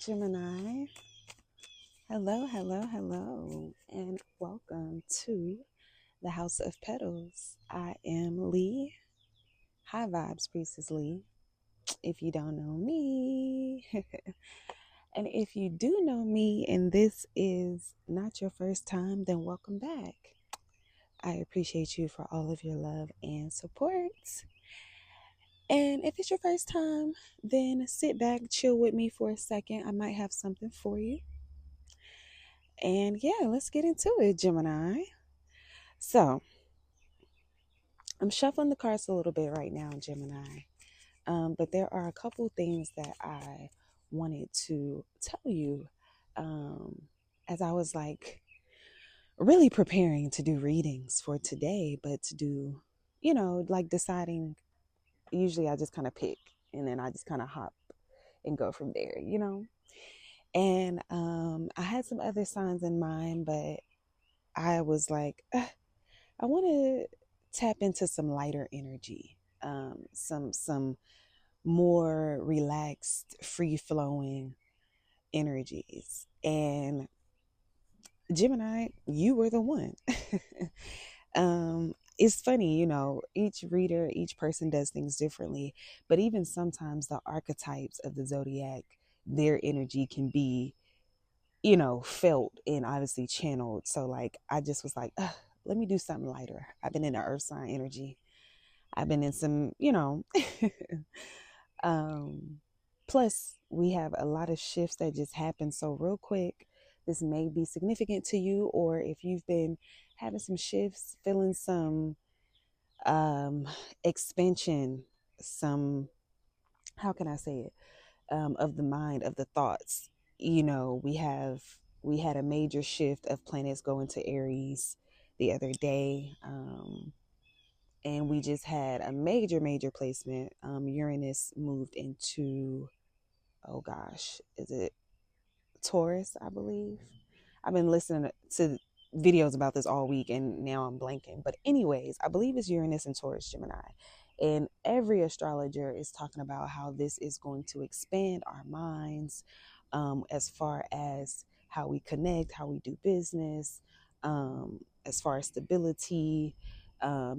Gemini. Hello, hello, hello, and welcome to the House of Petals. I am Lee. High Vibes Priestess Lee, if you don't know me. And if you do know me and this is not your first time, then welcome back. I appreciate you for all of your love and support. And if it's your first time, then sit back, chill with me for a second. I might have something for you. And yeah, let's get into it, Gemini. So I'm shuffling the cards a little bit right now, Gemini. But there are a couple things that I wanted to tell you as I was like really preparing to do readings for today, but to do, like deciding. Usually I just kind of pick and then I just kind of hop and go from there. And I had some other signs in mind, but I was like, I want to tap into some lighter energy, some more relaxed, free flowing energies. And Gemini, you were the one. It's funny, each reader, each person does things differently, but even sometimes the archetypes of the zodiac, their energy can be, felt and obviously channeled. So like, I just was like, let me do something lighter. I've been in the earth sign energy. I've been in some, um, plus we have a lot of shifts that just happen so real quick. This may be significant to you, or if you've been having some shifts, feeling some expansion, some, how can I say it, of the mind, of the thoughts. We had a major shift of planets going to Aries the other day. And we just had a major placement. Uranus moved into, oh gosh, is it Taurus, I believe? I've been listening to videos about this all week and now I'm blanking. But anyways, I believe it's Uranus and Taurus, Gemini. And every astrologer is talking about how this is going to expand our minds, as far as how we connect, how we do business, as far as stability,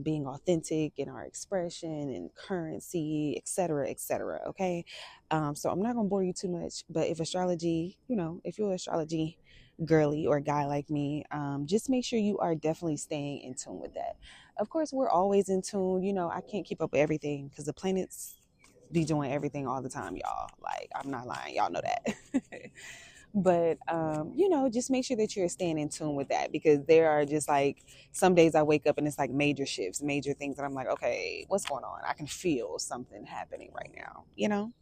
being authentic in our expression and currency, etc., etc. Okay. So I'm not going to bore you too much, but if astrology, if you're an astrology girly or guy like me, just make sure you are definitely staying in tune with that. Of course, we're always in tune. I can't keep up with everything because the planets be doing everything all the time, y'all. Like, I'm not lying. Y'all know that. But just make sure that you're staying in tune with that, because there are just like some days I wake up and it's like major shifts, major things that I'm like, okay, what's going on? I can feel something happening right now.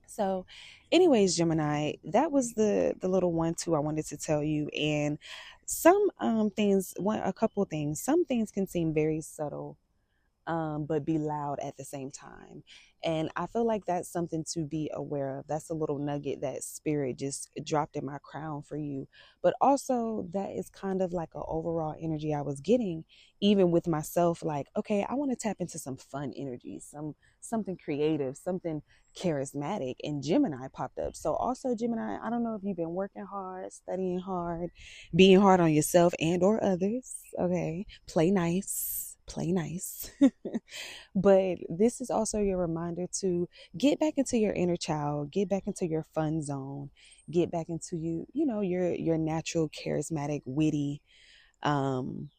So anyways, Gemini, that was the little 1-2 I wanted to tell you. And some things, a couple things, some things can seem very subtle, but be loud at the same time. And I feel like that's something to be aware of. That's a little nugget that spirit just dropped in my crown for you. But also that is kind of like an overall energy I was getting, even with myself. Like, okay, I want to tap into some fun energy, something creative, something charismatic. And Gemini popped up. So also Gemini, I don't know if you've been working hard, studying hard, being hard on yourself and or others. Okay. Play nice. But this is also your reminder to get back into your inner child, get back into your fun zone, get back into your natural, charismatic, witty, um,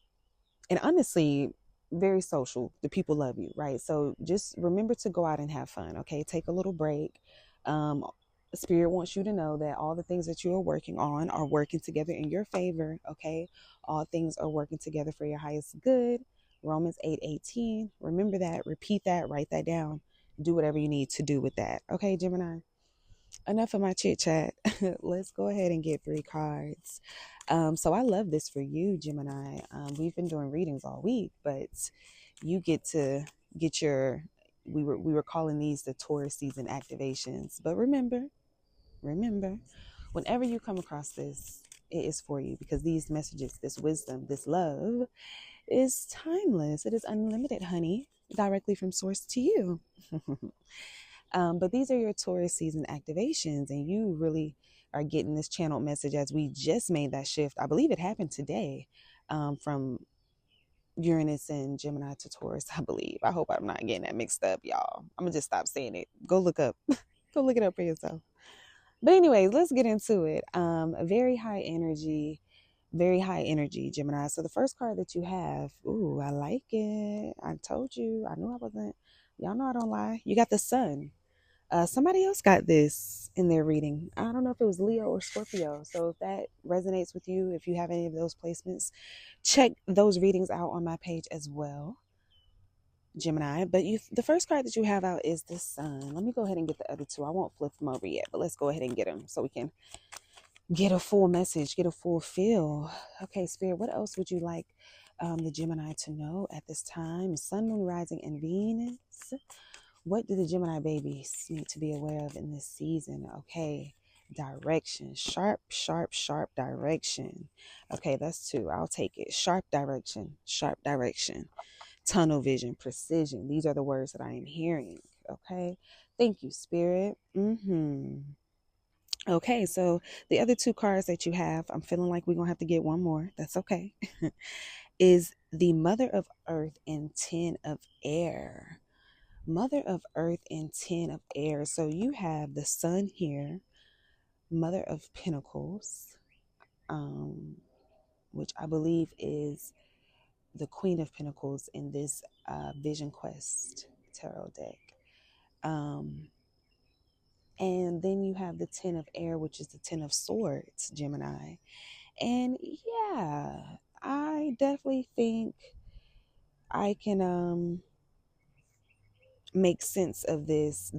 and honestly, very social. The people love you, right? So just remember to go out and have fun, okay? Take a little break. Um, Spirit wants you to know that all the things that you are working on are working together in your favor, okay? All things are working together for your highest good. Romans 8:18. Remember that, repeat that, write that down. Do whatever you need to do with that. Okay, Gemini? Enough of my chit chat. Let's go ahead and get 3 cards. So I love this for you, Gemini. We've been doing readings all week, but you get to get your, we were calling these the Taurus season activations. But remember, whenever you come across this, it is for you, because these messages, this wisdom, this love is timeless. It is unlimited, honey, directly from source to you. But these are your Taurus season activations, and you really are getting this channeled message as we just made that shift. I believe it happened today, from Uranus and Gemini to Taurus, I believe. I hope I'm not getting that mixed up, y'all. I'm gonna just stop saying it. Go look up, go look it up for yourself. But anyways, let's get into it. A very high energy, Gemini. So the first card that you have, ooh, I like it. I told you, I knew I wasn't. Y'all know I don't lie. You got the Sun. Somebody else got this in their reading. I don't know if it was Leo or Scorpio. So if that resonates with you, if you have any of those placements, check those readings out on my page as well, Gemini. But the first card that you have out is the Sun. Let me go ahead and get the other two. I won't flip them over yet, but let's go ahead and get them so we can get a full message, get a full feel. Okay, Spirit, what else would you like the Gemini to know at this time? Sun, Moon, Rising, and Venus. What do the Gemini babies need to be aware of in this season? Okay, direction, sharp, sharp, sharp direction. Okay, that's two. I'll take it. Sharp direction, sharp direction. Tunnel vision, precision. These are the words that I am hearing. Okay, thank you, Spirit. Okay, so the other two cards that you have, I'm feeling like we're going to have to get one more. That's okay. Is the Mother of Earth and 10 of Air. Mother of Earth and 10 of Air. So you have the Sun here, Mother of Pentacles, which I believe is the Queen of Pentacles in this Vision Quest tarot deck. And then you have the 10 of Air, which is the 10 of Swords, Gemini. And yeah, I definitely think I can make sense of this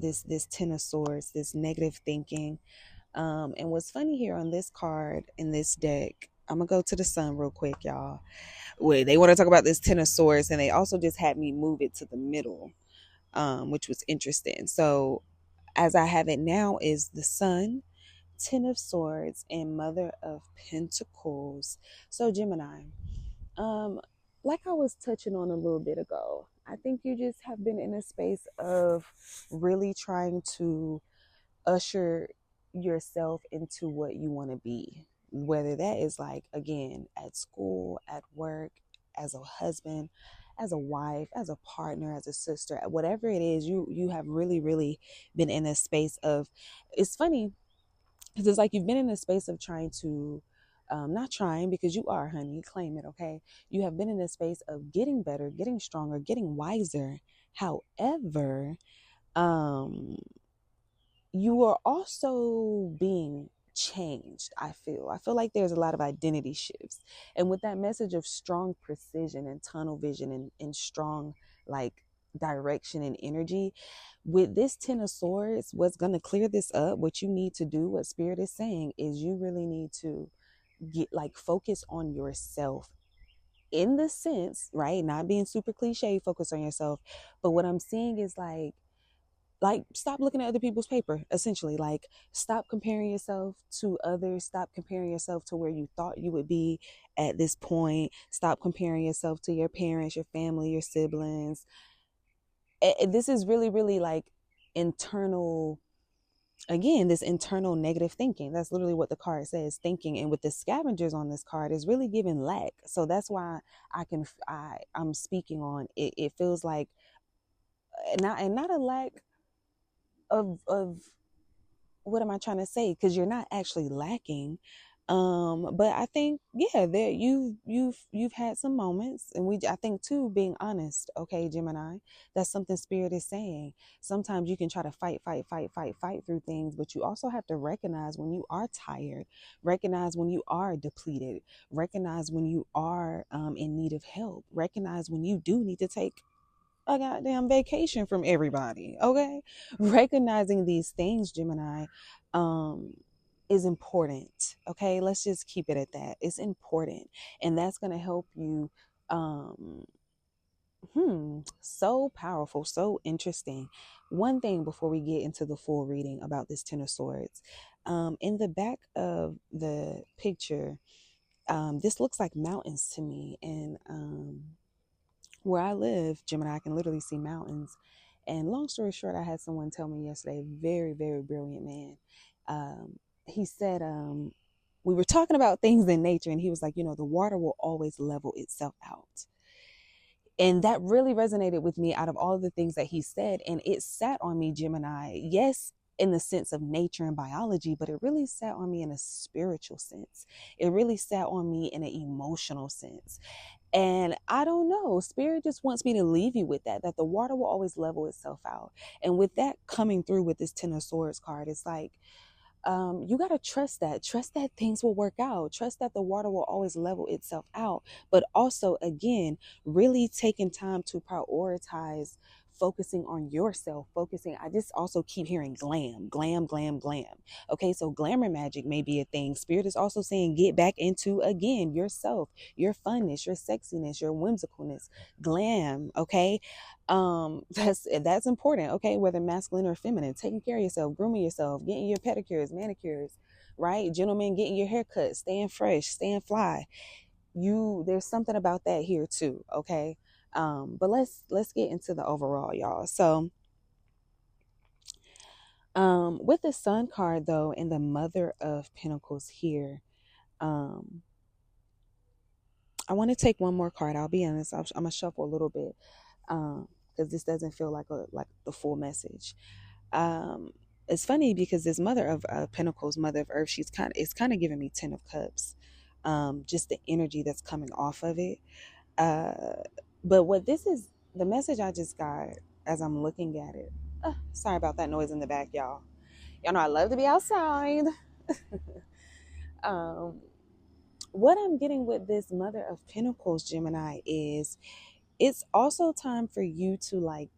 10 of Swords, this negative thinking. And what's funny here on this card in this deck, I'm gonna go to the Sun real quick, y'all. Wait, they want to talk about this 10 of Swords, and they also just had me move it to the middle, which was interesting. So as I have it now is the Sun, 10 of Swords, and Mother of Pentacles. So Gemini, like I was touching on a little bit ago, I think you just have been in a space of really trying to usher yourself into what you want to be, whether that is like, again, at school, at work, as a husband, as a wife, as a partner, as a sister, whatever it is, you have really been in a space of, it's funny because it's like you've been in a space of trying to not trying, because you are, honey, claim it. Okay, you have been in a space of getting better, getting stronger, getting wiser. However, you are also being changed. I feel like there's a lot of identity shifts, and with that message of strong precision and tunnel vision and strong like direction and energy, with this 10 of Swords, what's going to clear this up, what you need to do, what Spirit is saying, is you really need to get like focus on yourself, in the sense, right, not being super cliche, focus on yourself. But what I'm seeing is like stop looking at other people's paper, essentially. Like stop comparing yourself to others, stop comparing yourself to where you thought you would be at this point, stop comparing yourself to your parents, your family, your siblings. This is really like internal, again, this internal negative thinking. That's literally what the card says, thinking. And with the Scavengers on this card is really giving lack. So that's why I'm speaking on it. It feels like not a lack of what am I trying to say? Because you're not actually lacking. But I think, yeah, there you've had some moments, and I think too, being honest, okay, Gemini, that's something Spirit is saying. Sometimes you can try to fight through things, but you also have to recognize when you are tired, recognize when you are depleted, recognize when you are in need of help, recognize when you do need to take a goddamn vacation from everybody. Okay, recognizing these things, Gemini, is important. Okay, let's just keep it at that. It's important, and that's going to help you. So powerful, so interesting. One thing before we get into the full reading about this 10 of Swords, in the back of the picture, this looks like mountains to me, and where I live, Gemini, I can literally see mountains. And long story short, I had someone tell me yesterday, very, very brilliant man. He said, we were talking about things in nature, and he was like, the water will always level itself out. And that really resonated with me out of all of the things that he said. And it sat on me, Gemini. Yes, in the sense of nature and biology, but it really sat on me in a spiritual sense. It really sat on me in an emotional sense. And I don't know, spirit just wants me to leave you with that the water will always level itself out. And with that coming through with this Ten of Swords card, it's like, you got to trust that things will work out, trust that the water will always level itself out. But also, again, really taking time to prioritize focusing on yourself, focusing. I just also keep hearing glam, glam, glam, glam. Okay, so glamour magic may be a thing. Spirit is also saying get back into, again, yourself, your funness, your sexiness, your whimsicalness, glam. Okay, that's important. Okay, whether masculine or feminine, taking care of yourself, grooming yourself, getting your pedicures, manicures, right? Gentlemen, getting your hair cut, staying fresh, staying fly. There's something about that here too. Okay, but let's get into the overall, y'all. So with the Sun card though, and the Mother of Pentacles here, I want to take one more card. I'll be honest, I'm gonna shuffle a little bit, because this doesn't feel like the full message. um it's funny because this Mother of Pentacles, Mother of Earth, it's kind of giving me Ten of Cups, just the energy that's coming off of it. uh but what this is, the message I just got as I'm looking at it, sorry about that noise in the back, y'all know I love to be outside. um what I'm getting with this Mother of Pentacles, Gemini, is it's also time for you to, like,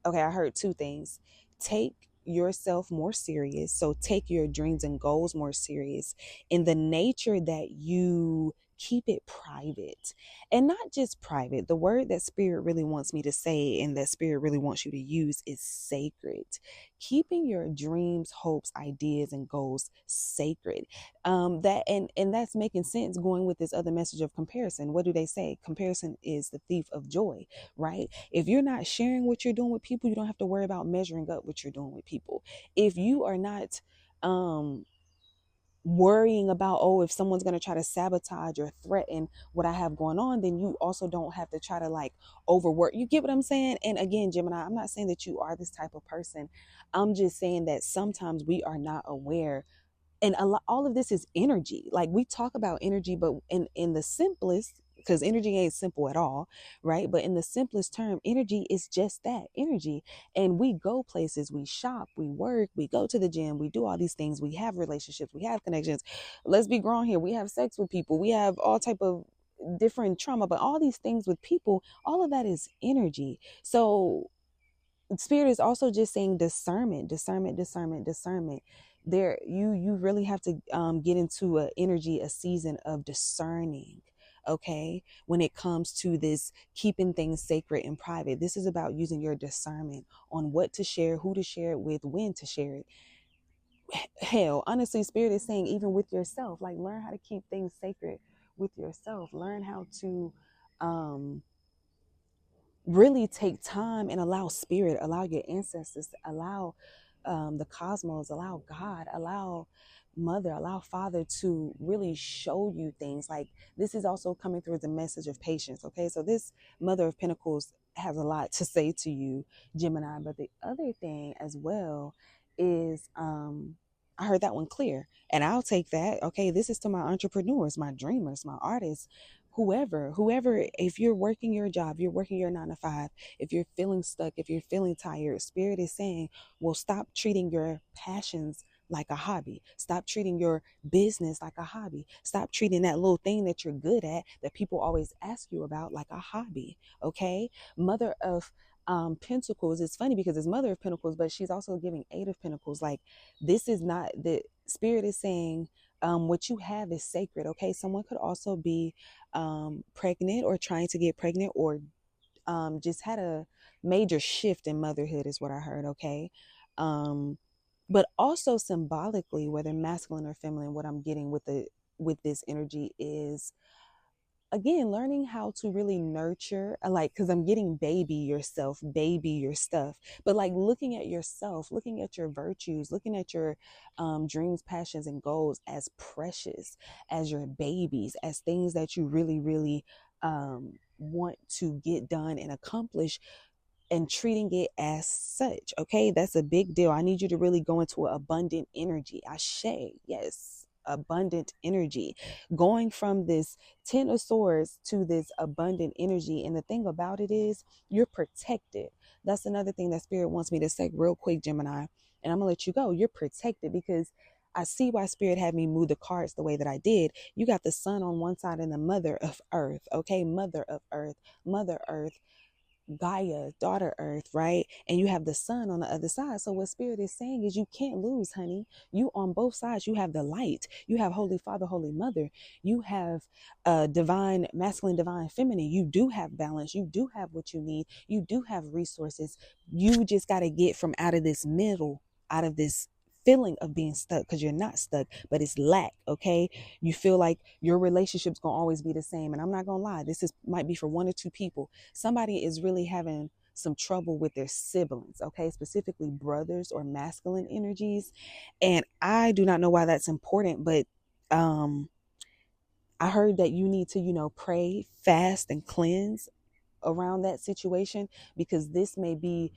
okay, I heard two things. Take yourself more serious. So take your dreams and goals more serious in the nature that you keep it private, and not just private. The word that spirit really wants me to say and that spirit really wants you to use is sacred. Keeping your dreams, hopes, ideas, and goals sacred. That and that's making sense going with this other message of comparison. What do they say? Comparison is the thief of joy, right? If you're not sharing what you're doing with people, you don't have to worry about measuring up what you're doing with people. If you are not worrying about, oh, if someone's going to try to sabotage or threaten what I have going on, then you also don't have to try to, like, overwork. You get what I'm saying? And again, Gemini, I'm not saying that you are this type of person. I'm just saying that sometimes we are not aware, and all of this is energy. Like, we talk about energy, but in the simplest, because energy ain't simple at all, right? But in the simplest term, energy is just that, energy. And we go places, we shop, we work, we go to the gym, we do all these things, we have relationships, we have connections. Let's be grown here. We have sex with people, we have all type of different trauma, but all these things with people, all of that is energy. So spirit is also just saying discernment, discernment, discernment, discernment. There, you really have to get into a energy, a season of discerning. Okay, when it comes to this keeping things sacred and private, this is about using your discernment on what to share, who to share it with, when to share it. Hell, honestly, spirit is saying even with yourself, like, learn how to keep things sacred with yourself. Learn how to um really take time and allow spirit, allow your ancestors, allow the cosmos, allow God, allow mother, allow father to really show you things. Like, this is also coming through as a message of patience. Okay, so this Mother of Pentacles has a lot to say to you, Gemini. But the other thing as well is, I heard that one clear, and I'll take that. Okay, this is to my entrepreneurs, my dreamers, my artists, whoever, if you're working your job, you're working your 9 to 5, if you're feeling stuck, if you're feeling tired, spirit is saying, well, stop treating your passions like a hobby. Stop treating your business like a hobby. Stop treating that little thing that you're good at, that people always ask you about, like a hobby. Okay, Mother of Pentacles, it's funny because it's Mother of Pentacles, but she's also giving Eight of Pentacles. Like, this is not, the spirit is saying, what you have is sacred. Okay, someone could also be pregnant or trying to get pregnant, or just had a major shift in motherhood is what I heard. Okay, but also symbolically, whether masculine or feminine, what I'm getting with this energy is again, learning how to really nurture, like, because I'm getting baby yourself, baby your stuff, but like looking at yourself, looking at your virtues, looking at your dreams, passions, and goals as precious, as your babies, as things that you really, really want to get done and accomplish, and treating it as such. Okay, that's a big deal. I need you to really go into an abundant energy. Ashe, yes, abundant energy. Going from this 10 of Swords to this abundant energy. And the thing about it is, you're protected. That's another thing that Spirit wants me to say real quick, Gemini. And I'm gonna let you go. You're protected because I see why Spirit had me move the cards the way that I did. You got the sun on one side and the Mother of Earth. Okay, Mother of Earth, Mother Earth, Gaia, daughter Earth, right? And you have the sun on the other side. So what Spirit is saying is, you can't lose, honey. You on both sides. You have the light. You have Holy Father, Holy Mother. You have divine masculine, divine feminine. You do have balance. You do have what you need. You do have resources. You just got to get from out of this middle, out of this feeling of being stuck, because you're not stuck, but it's lack. Okay, you feel like your relationship's gonna always be the same, and I'm not gonna lie, this is might be for 1 or 2 people. Somebody is really having some trouble with their siblings, okay, specifically brothers or masculine energies. And I do not know why that's important, but I heard that you need to, pray, fast, and cleanse around that situation, because this may be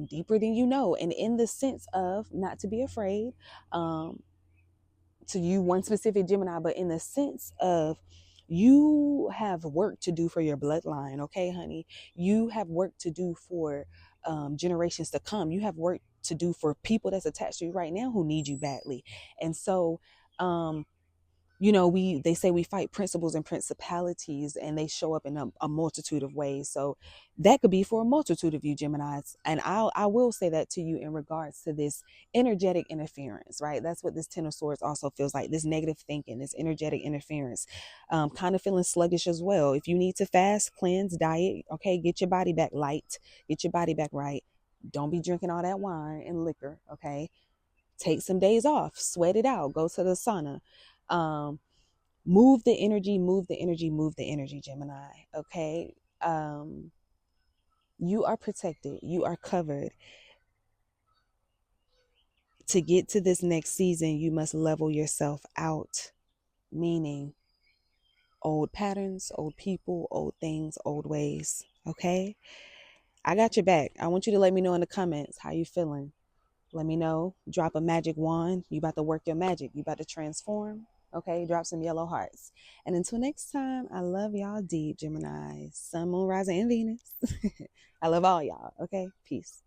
deeper than you know. And in the sense of not to be afraid, to you, one specific Gemini, but in the sense of, you have work to do for your bloodline, okay, honey? You have work to do for generations to come. You have work to do for people that's attached to you right now who need you badly. And so, they say we fight principles and principalities, and they show up in a multitude of ways. So that could be for a multitude of you Geminis. And I will say that to you in regards to this energetic interference, right? That's what this 10 of Swords also feels like, this negative thinking, this energetic interference. Kind of feeling sluggish as well. If you need to fast, cleanse, diet, okay, get your body back light, get your body back right. Don't be drinking all that wine and liquor, okay? Take some days off, sweat it out, go to the sauna. Move the energy, move the energy, move the energy, Gemini. Okay. You are protected, you are covered. To get to this next season, you must level yourself out, meaning old patterns, old people, old things, old ways. Okay, I got your back. I want you to let me know in the comments how you feeling. Let me know. Drop a magic wand. You about to work your magic. You about to transform. Okay, drop some yellow hearts. And until next time, I love y'all deep, Gemini. Sun, Moon, Rising, and Venus. I love all y'all. Okay, peace.